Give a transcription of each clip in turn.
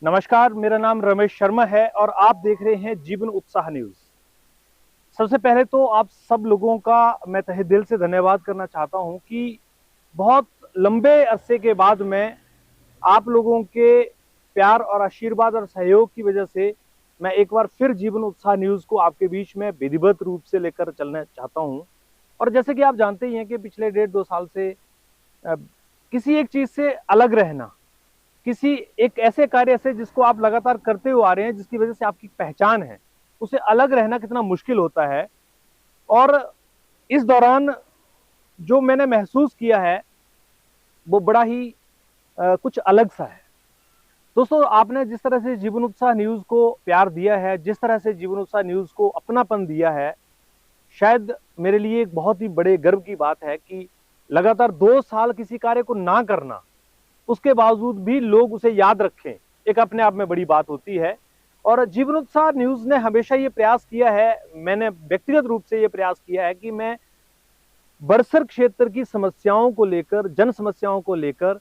नमस्कार, मेरा नाम रमेश शर्मा है और आप देख रहे हैं जीवन उत्साह न्यूज। सबसे पहले तो आप सब लोगों का मैं तहे दिल से धन्यवाद करना चाहता हूं कि बहुत लंबे अरसे के बाद मैं आप लोगों के प्यार और आशीर्वाद और सहयोग की वजह से मैं एक बार फिर जीवन उत्साह न्यूज को आपके बीच में विधिवत रूप से लेकर चलना चाहता हूं। और जैसे कि आप जानते ही हैं कि पिछले 1.5-2 साल से किसी एक चीज से अलग रहना, किसी एक ऐसे कार्य से जिसको आप लगातार करते हुए आ रहे हैं, जिसकी वजह से आपकी पहचान है, उसे अलग रहना कितना मुश्किल होता है। और इस दौरान जो मैंने महसूस किया है वो बड़ा ही कुछ अलग सा है। दोस्तों, आपने जिस तरह से जीवन उत्साह न्यूज को प्यार दिया है, जिस तरह से जीवन उत्साह न्यूज को अपनापन दिया है, शायद मेरे लिए एक बहुत ही बड़े गर्व की बात है कि लगातार 2 साल किसी कार्य को ना करना, उसके बावजूद भी लोग उसे याद रखें, एक अपने आप में बड़ी बात होती है। और जीवन उत्साह न्यूज ने हमेशा ये प्रयास किया है, मैंने व्यक्तिगत रूप से ये प्रयास किया है कि मैं बड़सर क्षेत्र की समस्याओं को लेकर, जन समस्याओं को लेकर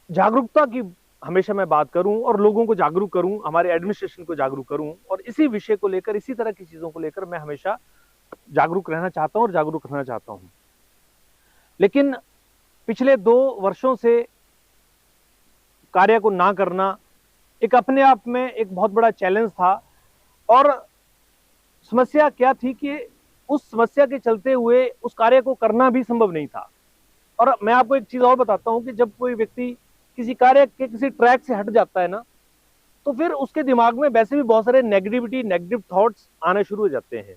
जागरूकता की हमेशा मैं बात करूं और लोगों को जागरूक करूं, हमारे एडमिनिस्ट्रेशन को जागरूक करूं। और इसी विषय को लेकर, इसी तरह की चीजों को लेकर मैं हमेशा जागरूक रहना चाहता हूं और जागरूक रहना चाहता हूं। लेकिन पिछले 2 वर्षों से कार्य को ना करना एक अपने आप में एक बहुत बड़ा चैलेंज था। और समस्या क्या थी कि उस समस्या के चलते हुए उस कार्य को करना भी संभव नहीं था। और मैं आपको एक चीज और बताता हूं कि जब कोई व्यक्ति किसी कार्य के किसी ट्रैक से हट जाता है ना, तो फिर उसके दिमाग में वैसे भी बहुत सारे नेगेटिव थॉट्स आने शुरू हो जाते हैं।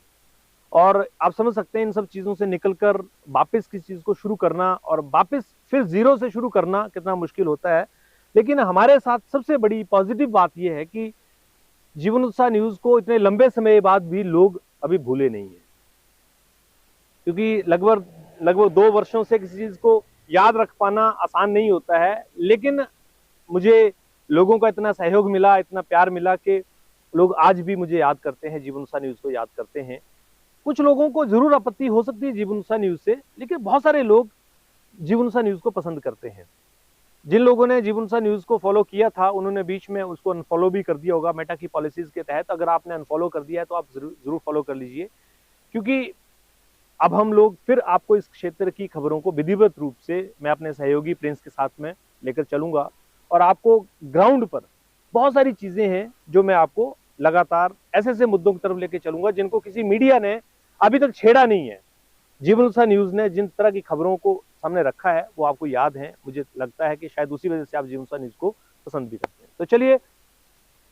और आप समझ सकते हैं इन सब चीजों से निकलकर वापस किसी चीज को शुरू करना और वापस फिर जीरो से शुरू करना कितना मुश्किल होता है। लेकिन हमारे साथ सबसे बड़ी पॉजिटिव बात यह है कि जीवन उत्साह न्यूज को इतने लंबे समय बाद भी लोग अभी भूले नहीं है। क्योंकि लगभग लगभग 2 वर्षों से किसी चीज को याद रख पाना आसान नहीं होता है। लेकिन मुझे लोगों का इतना सहयोग मिला, इतना प्यार मिला कि लोग आज भी मुझे याद करते हैं, जीवन उत्साह न्यूज को याद करते हैं। कुछ लोगों को जरूर आपत्ति हो सकती है जीवन उत्साह न्यूज से, लेकिन बहुत सारे लोग जीवन उत्साह न्यूज को पसंद करते हैं। जिन लोगों ने जीवन उत्साह न्यूज को फॉलो किया था, उन्होंने बीच में उसको अनफॉलो भी कर दिया होगा मेटा की पॉलिसीज के तहत। अगर आपने अनफॉलो कर दिया है तो आप जरूर फॉलो कर लीजिए, क्योंकि अब हम लोग फिर आपको इस क्षेत्र की खबरों को विधिवत रूप से मैं अपने सहयोगी प्रिंस के साथ में लेकर चलूंगा। और आपको ग्राउंड पर बहुत सारी चीजें हैं जो मैं आपको लगातार ऐसे ऐसे मुद्दों की तरफ लेकर चलूंगा जिनको किसी मीडिया ने अभी तक छेड़ा नहीं है। जीवन उत्साह न्यूज ने जिन तरह की खबरों को सामने रखा है वो आपको याद है। मुझे लगता है कि शायद उसी वजह से आप जीवन उत्साह न्यूज को पसंद भी करते हैं। तो चलिए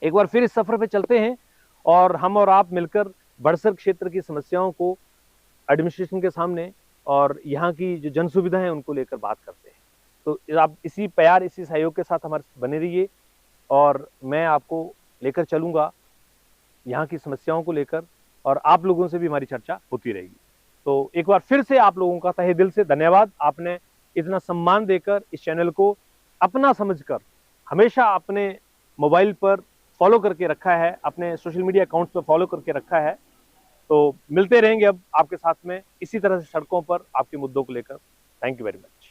एक बार फिर इस सफर पे चलते हैं और हम और आप मिलकर बड़सर क्षेत्र की समस्याओं को एडमिनिस्ट्रेशन के सामने और यहाँ की जो जन सुविधा है उनको लेकर बात करते हैं। तो आप इसी प्यार, इसी सहयोग के साथ हमारे बने रहिए और मैं आपको लेकर चलूंगा यहाँ की समस्याओं को लेकर, और आप लोगों से भी हमारी चर्चा होती रहेगी। तो एक बार फिर से आप लोगों का तहे दिल से धन्यवाद। आपने इतना सम्मान देकर इस चैनल को अपना समझकर हमेशा अपने मोबाइल पर फॉलो करके रखा है, अपने सोशल मीडिया अकाउंट्स पर फॉलो करके रखा है। तो मिलते रहेंगे अब आपके साथ में इसी तरह से सड़कों पर आपके मुद्दों को लेकर। Thank you very much.